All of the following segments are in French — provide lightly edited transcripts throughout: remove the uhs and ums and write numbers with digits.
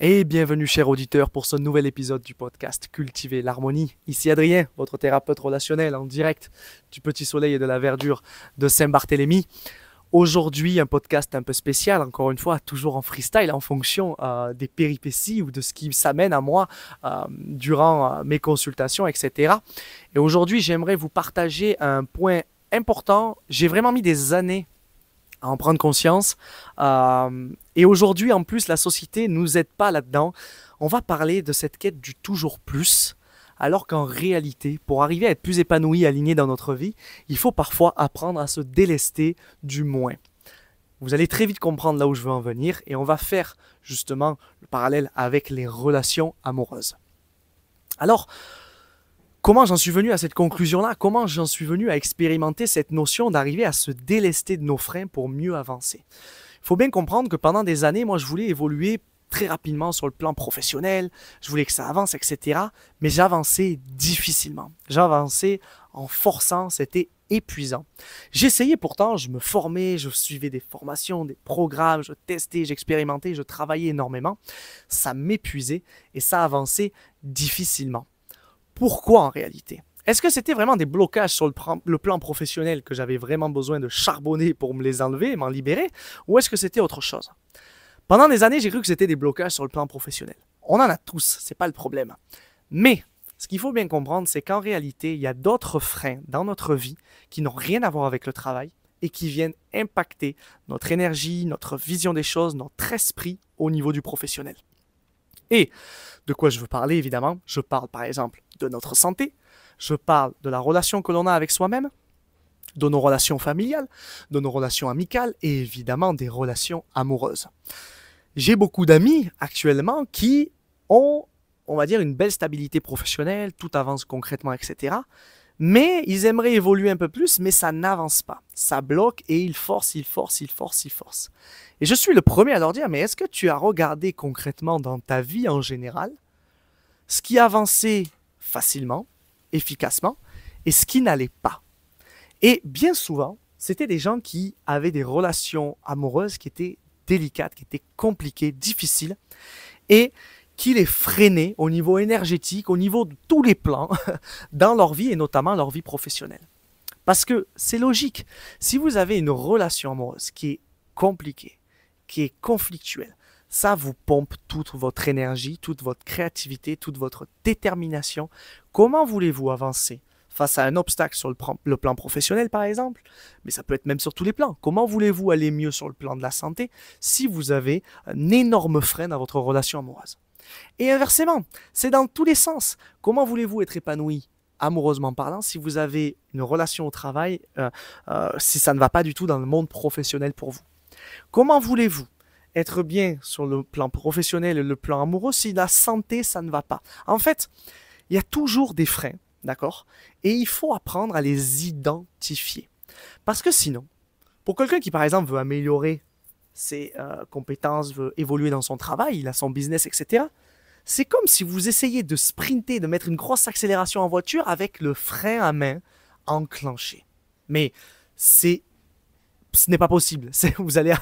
Et bienvenue, chers auditeurs, pour ce nouvel épisode du podcast Cultiver l'harmonie. Ici Adrien, votre thérapeute relationnel en direct du Petit Soleil et de la Verdure de Saint-Barthélemy. Aujourd'hui, un podcast un peu spécial, encore une fois, toujours en freestyle, en fonction des péripéties ou de ce qui s'amène à moi durant mes consultations, etc. Et aujourd'hui, j'aimerais vous partager un point important. J'ai vraiment mis des années à en prendre conscience. Et aujourd'hui, en plus, la société ne nous aide pas là-dedans. On va parler de cette quête du toujours plus, alors qu'en réalité, pour arriver à être plus épanoui, aligné dans notre vie, il faut parfois apprendre à se délester du moins. Vous allez très vite comprendre là où je veux en venir, et on va faire justement le parallèle avec les relations amoureuses. Alors, comment j'en suis venu à cette conclusion-là? Comment j'en suis venu à expérimenter cette notion d'arriver à se délester de nos freins pour mieux avancer? Il faut bien comprendre que pendant des années, moi, je voulais évoluer très rapidement sur le plan professionnel, je voulais que ça avance, etc. Mais j'avançais difficilement. J'avançais en forçant, c'était épuisant. J'essayais pourtant, je me formais, je suivais des formations, des programmes, je testais, j'expérimentais, je travaillais énormément. Ça m'épuisait et ça avançait difficilement. Pourquoi en réalité? Est-ce que c'était vraiment des blocages sur le plan professionnel que j'avais vraiment besoin de charbonner pour me les enlever et m'en libérer? Ou est-ce que c'était autre chose? Pendant des années, j'ai cru que c'était des blocages sur le plan professionnel. On en a tous, c'est pas le problème. Mais ce qu'il faut bien comprendre, c'est qu'en réalité, il y a d'autres freins dans notre vie qui n'ont rien à voir avec le travail et qui viennent impacter notre énergie, notre vision des choses, notre esprit au niveau du professionnel. Et de quoi je veux parler, évidemment? Je parle par exemple de notre santé, je parle de la relation que l'on a avec soi-même, de nos relations familiales, de nos relations amicales et évidemment des relations amoureuses. J'ai beaucoup d'amis actuellement qui ont, on va dire, une belle stabilité professionnelle, tout avance concrètement, etc. Mais ils aimeraient évoluer un peu plus, mais ça n'avance pas. Ça bloque et ils forcent. Et je suis le premier à leur dire, mais est-ce que tu as regardé concrètement dans ta vie en général ce qui avançait facilement, efficacement, et ce qui n'allait pas? Et bien souvent, c'était des gens qui avaient des relations amoureuses qui étaient délicates, qui étaient compliquées, difficiles, et qui les freinaient au niveau énergétique, au niveau de tous les plans, dans leur vie et notamment leur vie professionnelle. Parce que c'est logique, si vous avez une relation amoureuse qui est compliquée, qui est conflictuelle, ça vous pompe toute votre énergie, toute votre créativité, toute votre détermination. Comment voulez-vous avancer face à un obstacle sur le plan professionnel, par exemple? Mais ça peut être même sur tous les plans. Comment voulez-vous aller mieux sur le plan de la santé si vous avez un énorme frein dans votre relation amoureuse? Et inversement, c'est dans tous les sens. Comment voulez-vous être épanoui amoureusement parlant si vous avez une relation au travail, si ça ne va pas du tout dans le monde professionnel pour vous? Comment voulez-vous être bien sur le plan professionnel et le plan amoureux si la santé, ça ne va pas? En fait, il y a toujours des freins, d'accord? Et il faut apprendre à les identifier. Parce que sinon, pour quelqu'un qui, par exemple, veut améliorer ses compétences, veut évoluer dans son travail, il a son business, etc., c'est comme si vous essayez de sprinter, de mettre une grosse accélération en voiture avec le frein à main enclenché. Mais ce n'est pas possible. Vous allez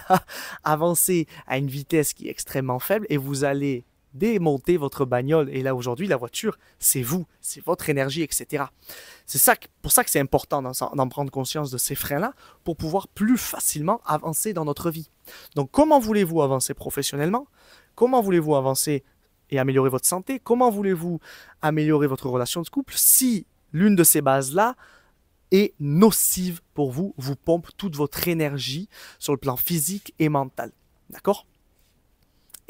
avancer à une vitesse qui est extrêmement faible et vous allez démonter votre bagnole. Et là, aujourd'hui, la voiture, c'est vous, c'est votre énergie, etc. C'est pour ça que c'est important d'en prendre conscience de ces freins-là pour pouvoir plus facilement avancer dans notre vie. Donc, comment voulez-vous avancer professionnellement? Comment voulez-vous avancer et améliorer votre santé? Comment voulez-vous améliorer votre relation de couple si l'une de ces bases-là est nocive pour vous, vous pompe toute votre énergie sur le plan physique et mental? D'accord?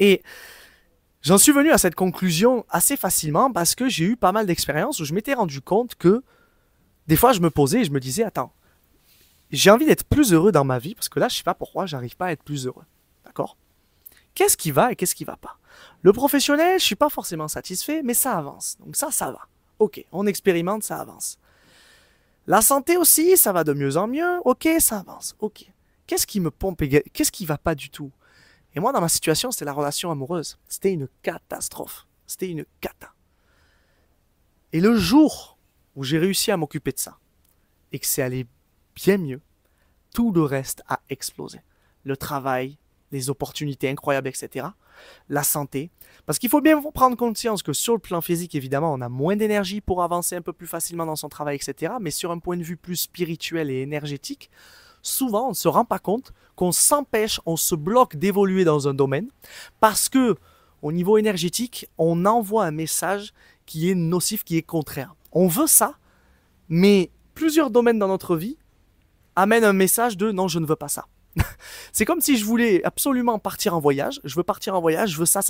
Et j'en suis venu à cette conclusion assez facilement parce que j'ai eu pas mal d'expériences où je m'étais rendu compte que des fois je me posais et je me disais, attends, j'ai envie d'être plus heureux dans ma vie parce que là je sais pas pourquoi j'arrive pas à être plus heureux. D'accord? Qu'est-ce qui va et qu'est-ce qui va pas? Le professionnel, je suis pas forcément satisfait, mais ça avance. Donc ça va. Ok, on expérimente, ça avance. La santé aussi, ça va de mieux en mieux. Ok, ça avance. Ok. Qu'est-ce qui me pompe et qu'est-ce qui va pas du tout? Et moi, dans ma situation, c'était la relation amoureuse. C'était une catastrophe. C'était une cata. Et le jour où j'ai réussi à m'occuper de ça, et que c'est allé bien mieux, tout le reste a explosé. Le travail, les opportunités incroyables, etc. La santé. Parce qu'il faut bien prendre conscience que sur le plan physique, évidemment, on a moins d'énergie pour avancer un peu plus facilement dans son travail, etc. Mais sur un point de vue plus spirituel et énergétique, souvent, on ne se rend pas compte qu'on s'empêche, on se bloque d'évoluer dans un domaine parce que, au niveau énergétique, on envoie un message qui est nocif, qui est contraire. On veut ça, mais plusieurs domaines dans notre vie amènent un message de non, je ne veux pas ça. C'est comme si je voulais absolument partir en voyage. Je veux partir en voyage, je veux ça.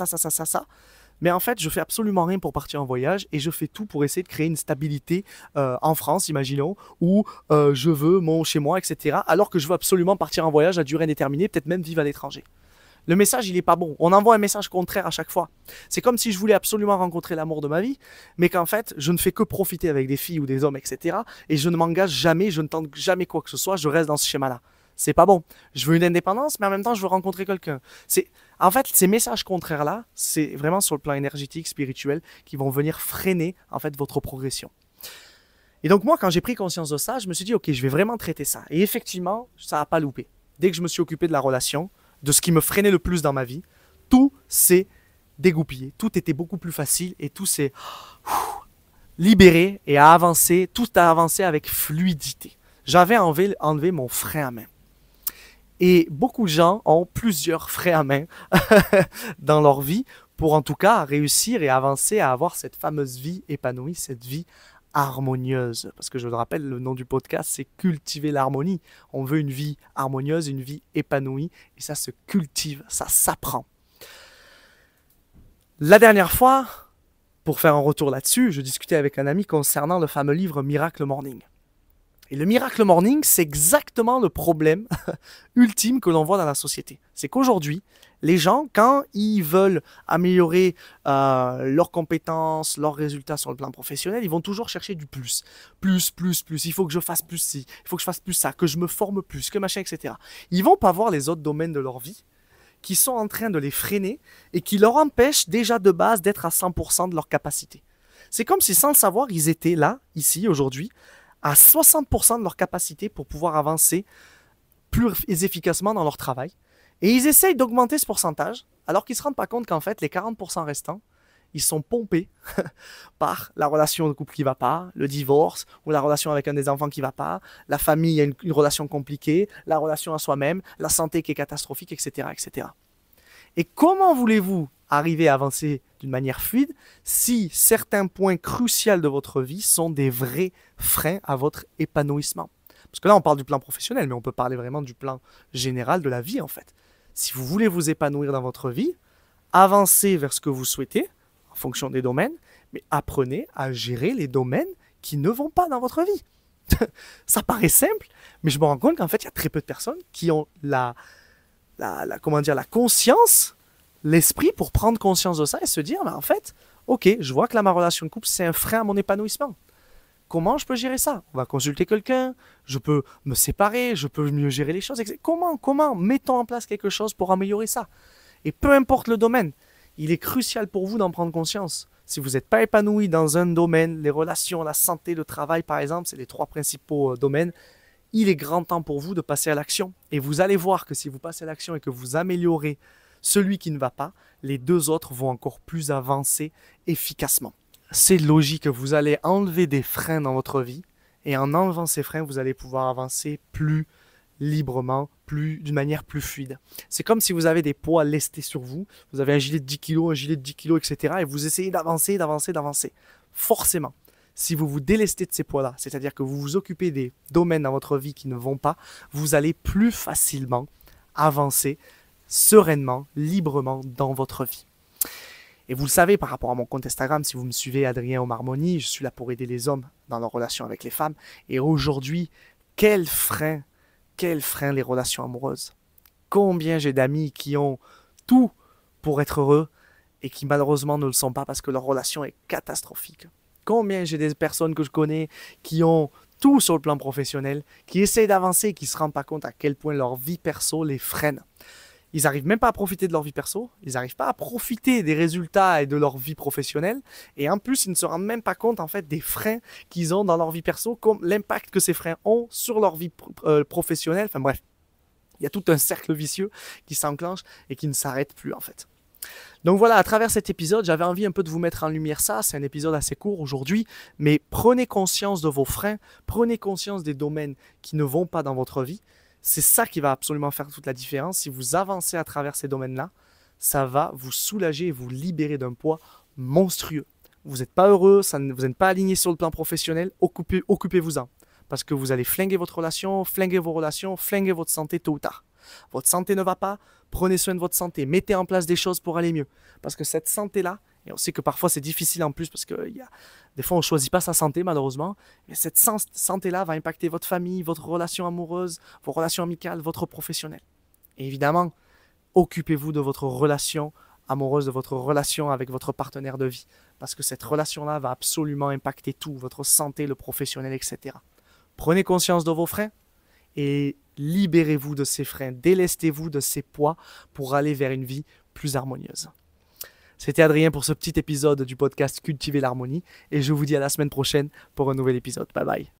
Mais en fait, je fais absolument rien pour partir en voyage et je fais tout pour essayer de créer une stabilité en France, imaginons, où je veux mon chez moi, etc. Alors que je veux absolument partir en voyage à durée indéterminée, peut-être même vivre à l'étranger. Le message, il est pas bon. On envoie un message contraire à chaque fois. C'est comme si je voulais absolument rencontrer l'amour de ma vie, mais qu'en fait, je ne fais que profiter avec des filles ou des hommes, etc. Et je ne m'engage jamais, je ne tente jamais quoi que ce soit, je reste dans ce schéma-là. C'est pas bon. Je veux une indépendance, mais en même temps, je veux rencontrer quelqu'un. En fait, ces messages contraires-là, c'est vraiment sur le plan énergétique, spirituel, qui vont venir freiner, en fait, votre progression. Et donc, moi, quand j'ai pris conscience de ça, je me suis dit, OK, je vais vraiment traiter ça. Et effectivement, ça n'a pas loupé. Dès que je me suis occupé de la relation, de ce qui me freinait le plus dans ma vie, tout s'est dégoupillé. Tout était beaucoup plus facile et tout s'est libéré et a avancé. Tout a avancé avec fluidité. J'avais enlevé mon frein à main. Et beaucoup de gens ont plusieurs freins à main dans leur vie pour en tout cas réussir et avancer à avoir cette fameuse vie épanouie, cette vie harmonieuse. Parce que je le rappelle, le nom du podcast, c'est cultiver l'harmonie. On veut une vie harmonieuse, une vie épanouie et ça se cultive, ça s'apprend. La dernière fois, pour faire un retour là-dessus, je discutais avec un ami concernant le fameux livre Miracle Morning. Et le Miracle Morning, c'est exactement le problème ultime que l'on voit dans la société. C'est qu'aujourd'hui, les gens, quand ils veulent améliorer leurs compétences, leurs résultats sur le plan professionnel, ils vont toujours chercher du plus. Plus. Il faut que je fasse plus ci, il faut que je fasse plus ça, que je me forme plus, que machin, etc. Ils vont pas voir les autres domaines de leur vie qui sont en train de les freiner et qui leur empêchent déjà de base d'être à 100% de leur capacité. C'est comme si sans le savoir, ils étaient là, ici, aujourd'hui, à 60% de leur capacité pour pouvoir avancer plus efficacement dans leur travail. Et ils essayent d'augmenter ce pourcentage, alors qu'ils ne se rendent pas compte qu'en fait, les 40% restants, ils sont pompés par la relation de couple qui ne va pas, le divorce, ou la relation avec un des enfants qui ne va pas, la famille a une relation compliquée, la relation à soi-même, la santé qui est catastrophique, etc., etc. Et comment voulez-vous arriver à avancer d'une manière fluide si certains points cruciaux de votre vie sont des vrais freins à votre épanouissement? Parce que là, on parle du plan professionnel, mais on peut parler vraiment du plan général de la vie, en fait. Si vous voulez vous épanouir dans votre vie, avancez vers ce que vous souhaitez, en fonction des domaines, mais apprenez à gérer les domaines qui ne vont pas dans votre vie. Ça paraît simple, mais je me rends compte qu'en fait, il y a très peu de personnes qui ont la conscience, l'esprit pour prendre conscience de ça et se dire, mais en fait, ok, je vois que là, ma relation de couple, c'est un frein à mon épanouissement. Comment je peux gérer ça? On va consulter quelqu'un, je peux me séparer, je peux mieux gérer les choses. Comment mettons en place quelque chose pour améliorer ça? Et peu importe le domaine, il est crucial pour vous d'en prendre conscience. Si vous n'êtes pas épanoui dans un domaine, les relations, la santé, le travail par exemple, c'est les 3 principaux domaines, il est grand temps pour vous de passer à l'action. Et vous allez voir que si vous passez à l'action et que vous améliorez celui qui ne va pas, les 2 autres vont encore plus avancer efficacement. C'est logique, vous allez enlever des freins dans votre vie et en enlevant ces freins, vous allez pouvoir avancer plus librement, d'une manière plus fluide. C'est comme si vous avez des poids lestés sur vous, vous avez un gilet de 10 kg, un gilet de 10 kg, etc. et vous essayez d'avancer. Forcément, si vous vous délestez de ces poids-là, c'est-à-dire que vous vous occupez des domaines dans votre vie qui ne vont pas, vous allez plus facilement avancer sereinement, librement dans votre vie. Et vous le savez par rapport à mon compte Instagram, si vous me suivez, Adrien Omarmoni, je suis là pour aider les hommes dans leur relation avec les femmes. Et aujourd'hui, quel frein les relations amoureuses. Combien j'ai d'amis qui ont tout pour être heureux et qui malheureusement ne le sont pas parce que leur relation est catastrophique. Combien j'ai des personnes que je connais qui ont tout sur le plan professionnel, qui essayent d'avancer et qui ne se rendent pas compte à quel point leur vie perso les freine. Ils n'arrivent même pas à profiter de leur vie perso, ils n'arrivent pas à profiter des résultats et de leur vie professionnelle, et en plus, ils ne se rendent même pas compte en fait des freins qu'ils ont dans leur vie perso, comme l'impact que ces freins ont sur leur vie professionnelle. Enfin bref, y a tout un cercle vicieux qui s'enclenche et qui ne s'arrête plus en fait. Donc voilà, à travers cet épisode, j'avais envie un peu de vous mettre en lumière ça. C'est un épisode assez court aujourd'hui, mais prenez conscience de vos freins, prenez conscience des domaines qui ne vont pas dans votre vie. C'est ça qui va absolument faire toute la différence. Si vous avancez à travers ces domaines-là, ça va vous soulager et vous libérer d'un poids monstrueux. Vous n'êtes pas heureux, vous n'êtes pas aligné sur le plan professionnel, occupez-vous-en. Parce que vous allez flinguer votre relation, flinguer vos relations, flinguer votre santé tôt ou tard. Votre santé ne va pas, prenez soin de votre santé, mettez en place des choses pour aller mieux. Parce que cette santé-là, et on sait que parfois c'est difficile en plus parce que des fois on ne choisit pas sa santé malheureusement, mais cette santé-là va impacter votre famille, votre relation amoureuse, vos relations amicales, votre professionnel. Et évidemment, occupez-vous de votre relation amoureuse, de votre relation avec votre partenaire de vie. Parce que cette relation-là va absolument impacter tout, votre santé, le professionnel, etc. Prenez conscience de vos freins et libérez-vous de ces freins, délestez-vous de ces poids pour aller vers une vie plus harmonieuse. C'était Adrien pour ce petit épisode du podcast Cultiver l'harmonie et je vous dis à la semaine prochaine pour un nouvel épisode. Bye bye.